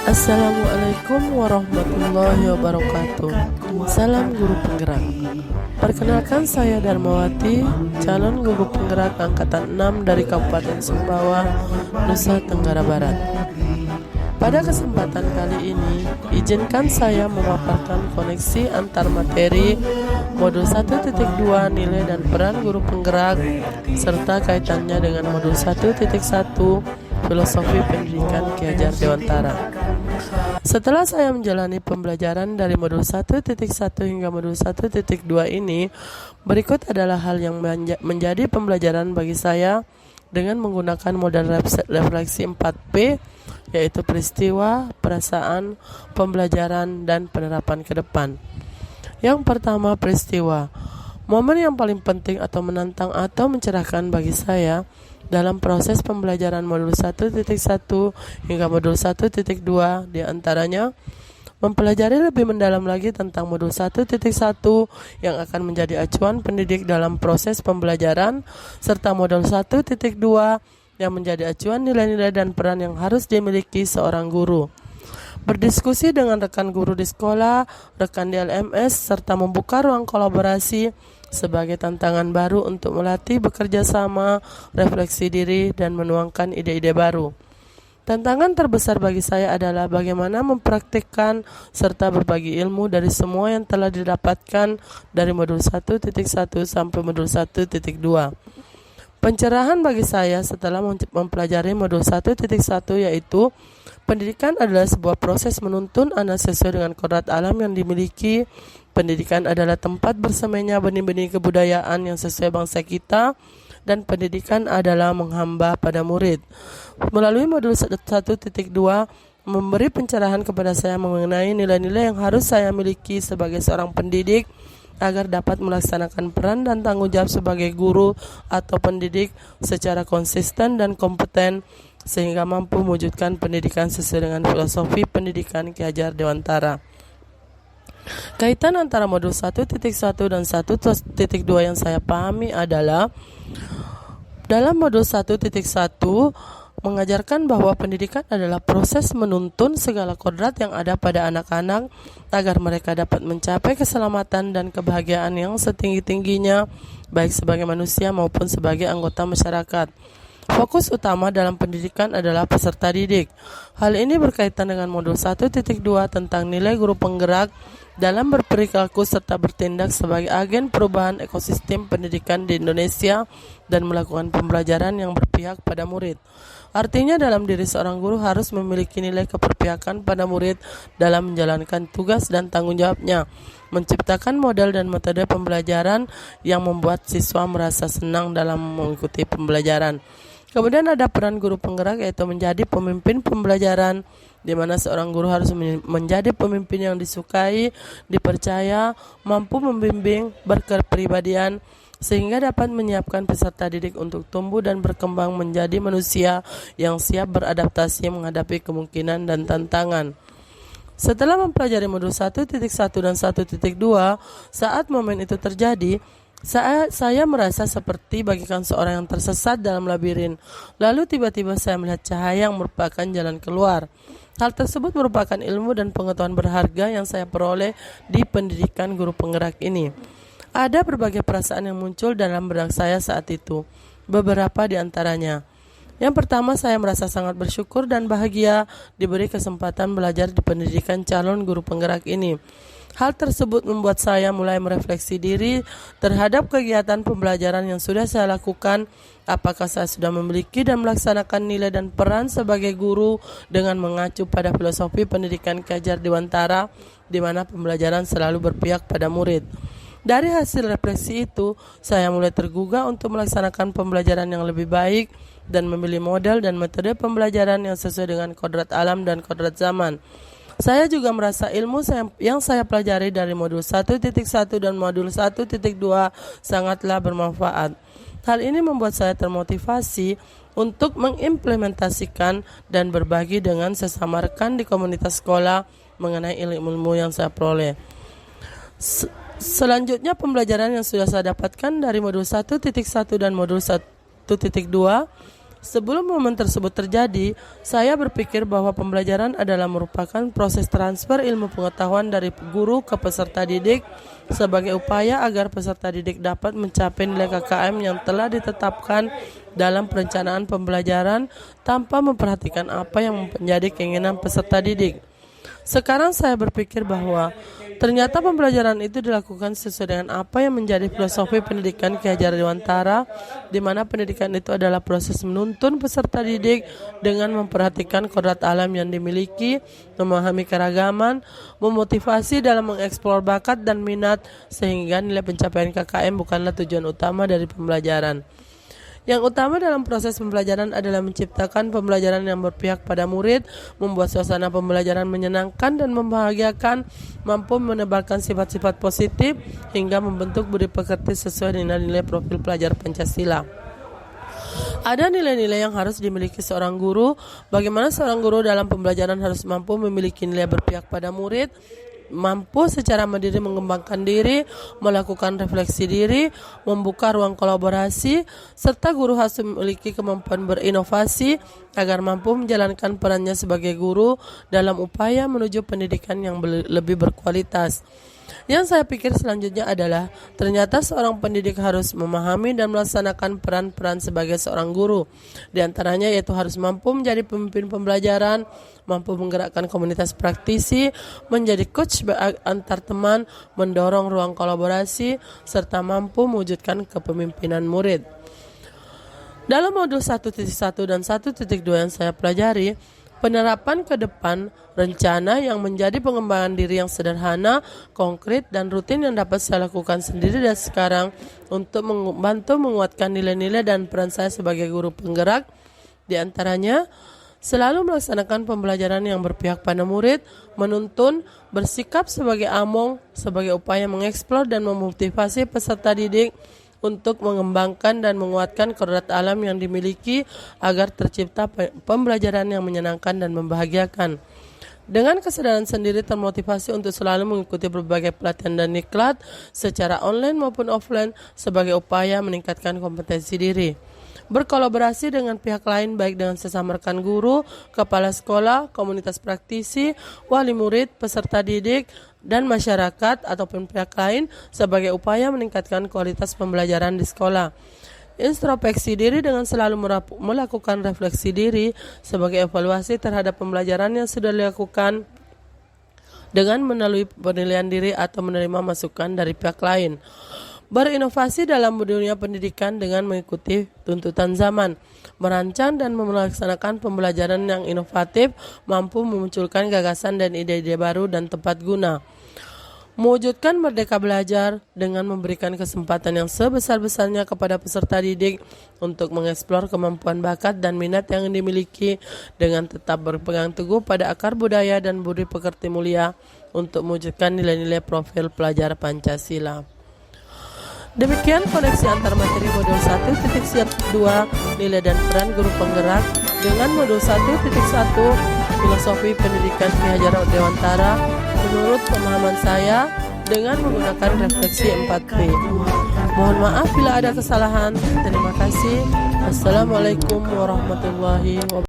Assalamualaikum warahmatullahi wabarakatuh. Salam guru penggerak. Perkenalkan, saya Darmawati, calon guru penggerak angkatan 6 dari Kabupaten Sumbawa, Nusa Tenggara Barat. Pada kesempatan kali ini, izinkan saya memaparkan koneksi antar materi modul 1.2 nilai dan peran guru penggerak serta kaitannya dengan modul 1.1 filosofi pendidikan Ki Hajar Dewantara. Setelah saya menjalani pembelajaran dari modul 1.1 hingga modul 1.2 ini, berikut adalah hal yang menjadi pembelajaran bagi saya dengan menggunakan modal refleksi 4P, yaitu peristiwa, perasaan, pembelajaran, dan penerapan ke depan. Yang pertama, peristiwa. Momen yang paling penting atau menantang atau mencerahkan bagi saya dalam proses pembelajaran modul 1.1 hingga modul 1.2 diantaranya mempelajari lebih mendalam lagi tentang modul 1.1 yang akan menjadi acuan pendidik dalam proses pembelajaran, serta modul 1.2 yang menjadi acuan nilai-nilai dan peran yang harus dimiliki seorang guru. Berdiskusi dengan rekan guru di sekolah, rekan di LMS, serta membuka ruang kolaborasi sebagai tantangan baru untuk melatih bekerja sama, refleksi diri, dan menuangkan ide-ide baru. Tantangan terbesar bagi saya adalah bagaimana mempraktikkan serta berbagi ilmu dari semua yang telah didapatkan dari modul 1.1 sampai modul 1.2. Pencerahan bagi saya setelah mempelajari modul 1.1 yaitu pendidikan adalah sebuah proses menuntun anak sesuai dengan kodrat alam yang dimiliki. Pendidikan adalah tempat bersemainya benih-benih kebudayaan yang sesuai bangsa kita, dan pendidikan adalah menghamba pada murid. Melalui modul 1.2 memberi pencerahan kepada saya mengenai nilai-nilai yang harus saya miliki sebagai seorang pendidik agar dapat melaksanakan peran dan tanggung jawab sebagai guru atau pendidik secara konsisten dan kompeten sehingga mampu mewujudkan pendidikan sesuai dengan filosofi pendidikan Ki Hajar Dewantara. Kaitan antara modul 1.1 dan 1.2 yang saya pahami adalah dalam modul 1.1 mengajarkan bahwa pendidikan adalah proses menuntun segala kodrat yang ada pada anak-anak agar mereka dapat mencapai keselamatan dan kebahagiaan yang setinggi-tingginya baik sebagai manusia maupun sebagai anggota masyarakat. Fokus utama dalam pendidikan adalah peserta didik. Hal ini berkaitan dengan modul 1.2 tentang nilai guru penggerak dalam berperilaku serta bertindak sebagai agen perubahan ekosistem pendidikan di Indonesia dan melakukan pembelajaran yang berpihak pada murid. Artinya dalam diri seorang guru harus memiliki nilai keberpihakan pada murid dalam menjalankan tugas dan tanggung jawabnya, menciptakan model dan metode pembelajaran yang membuat siswa merasa senang dalam mengikuti pembelajaran. Kemudian ada peran guru penggerak, yaitu menjadi pemimpin pembelajaran, di mana seorang guru harus menjadi pemimpin yang disukai, dipercaya, mampu membimbing, berkepribadian, sehingga dapat menyiapkan peserta didik untuk tumbuh dan berkembang menjadi manusia yang siap beradaptasi menghadapi kemungkinan dan tantangan. Setelah mempelajari modul 1.1 dan 1.2, saat momen itu terjadi, saya merasa seperti bagikan seorang yang tersesat dalam labirin. Lalu tiba-tiba saya melihat cahaya yang merupakan jalan keluar. Hal tersebut merupakan ilmu dan pengetahuan berharga yang saya peroleh di pendidikan guru penggerak ini. Ada berbagai perasaan yang muncul dalam benak saya saat itu. Beberapa di antaranya. Yang pertama, saya merasa sangat bersyukur dan bahagia diberi kesempatan belajar di pendidikan calon guru penggerak ini. Hal tersebut membuat saya mulai merefleksi diri terhadap kegiatan pembelajaran yang sudah saya lakukan. Apakah saya sudah memiliki dan melaksanakan nilai dan peran sebagai guru dengan mengacu pada filosofi pendidikan Ki Hajar Dewantara, di mana pembelajaran selalu berpihak pada murid. Dari hasil refleksi itu, saya mulai tergugah untuk melaksanakan pembelajaran yang lebih baik dan memilih model dan metode pembelajaran yang sesuai dengan kodrat alam dan kodrat zaman. Saya juga merasa ilmu yang saya pelajari dari modul 1.1 dan modul 1.2 sangatlah bermanfaat. Hal ini membuat saya termotivasi untuk mengimplementasikan dan berbagi dengan sesama rekan di komunitas sekolah mengenai ilmu-ilmu yang saya peroleh. Selanjutnya, pembelajaran yang sudah saya dapatkan dari modul 1.1 dan modul 1.2 Sebelum momen tersebut terjadi, saya berpikir bahwa pembelajaran adalah merupakan proses transfer ilmu pengetahuan dari guru ke peserta didik sebagai upaya agar peserta didik dapat mencapai nilai KKM yang telah ditetapkan dalam perencanaan pembelajaran tanpa memperhatikan apa yang menjadi keinginan peserta didik. Sekarang saya berpikir bahwa ternyata pembelajaran itu dilakukan sesuai dengan apa yang menjadi filosofi pendidikan Ki Hajar Dewantara, di mana pendidikan itu adalah proses menuntun peserta didik dengan memperhatikan kodrat alam yang dimiliki, memahami keragaman, memotivasi dalam mengeksplor bakat dan minat, sehingga nilai pencapaian KKM bukanlah tujuan utama dari pembelajaran. Yang utama dalam proses pembelajaran adalah menciptakan pembelajaran yang berpihak pada murid, membuat suasana pembelajaran menyenangkan dan membahagiakan, mampu menebarkan sifat-sifat positif, hingga membentuk budi pekerti sesuai dengan nilai profil pelajar Pancasila. Ada nilai-nilai yang harus dimiliki seorang guru. Bagaimana seorang guru dalam pembelajaran harus mampu memiliki nilai berpihak pada murid, mampu secara mandiri mengembangkan diri, melakukan refleksi diri, membuka ruang kolaborasi, serta guru harus memiliki kemampuan berinovasi agar mampu menjalankan perannya sebagai guru dalam upaya menuju pendidikan yang lebih berkualitas. Yang saya pikir selanjutnya adalah ternyata seorang pendidik harus memahami dan melaksanakan peran-peran sebagai seorang guru. Di antaranya yaitu harus mampu menjadi pemimpin pembelajaran, mampu menggerakkan komunitas praktisi, menjadi coach antar teman, mendorong ruang kolaborasi, serta mampu mewujudkan kepemimpinan murid. Dalam modul 1.1 dan 1.2 yang saya pelajari, penerapan ke depan rencana yang menjadi pengembangan diri yang sederhana, konkret, dan rutin yang dapat saya lakukan sendiri dan sekarang untuk membantu menguatkan nilai-nilai dan peran saya sebagai guru penggerak. Di antaranya, selalu melaksanakan pembelajaran yang berpihak pada murid, menuntun, bersikap sebagai among, sebagai upaya mengeksplor dan memotivasi peserta didik untuk mengembangkan dan menguatkan kodrat alam yang dimiliki agar tercipta pembelajaran yang menyenangkan dan membahagiakan. Dengan kesadaran sendiri termotivasi untuk selalu mengikuti berbagai pelatihan dan diklat secara online maupun offline sebagai upaya meningkatkan kompetensi diri. Berkolaborasi dengan pihak lain baik dengan sesama rekan guru, kepala sekolah, komunitas praktisi, wali murid, peserta didik, dan masyarakat ataupun pihak lain sebagai upaya meningkatkan kualitas pembelajaran di sekolah. Introspeksi diri dengan selalu melakukan refleksi diri sebagai evaluasi terhadap pembelajaran yang sudah dilakukan dengan melalui penilaian diri atau menerima masukan dari pihak lain. Berinovasi dalam dunia pendidikan dengan mengikuti tuntutan zaman, merancang dan melaksanakan pembelajaran yang inovatif, mampu memunculkan gagasan dan ide-ide baru dan tepat guna. Mewujudkan merdeka belajar dengan memberikan kesempatan yang sebesar-besarnya kepada peserta didik untuk mengeksplor kemampuan bakat dan minat yang dimiliki dengan tetap berpegang teguh pada akar budaya dan budi pekerti mulia untuk mewujudkan nilai-nilai profil pelajar Pancasila. Demikian koneksi antar materi modul 1.2 nilai dan peran guru penggerak dengan modul 1.1 filosofi pendidikan Ki Hajar Dewantara menurut pemahaman saya dengan menggunakan refleksi 4P. Mohon maaf bila ada kesalahan. Terima kasih. Assalamualaikum warahmatullahi wabarakatuh.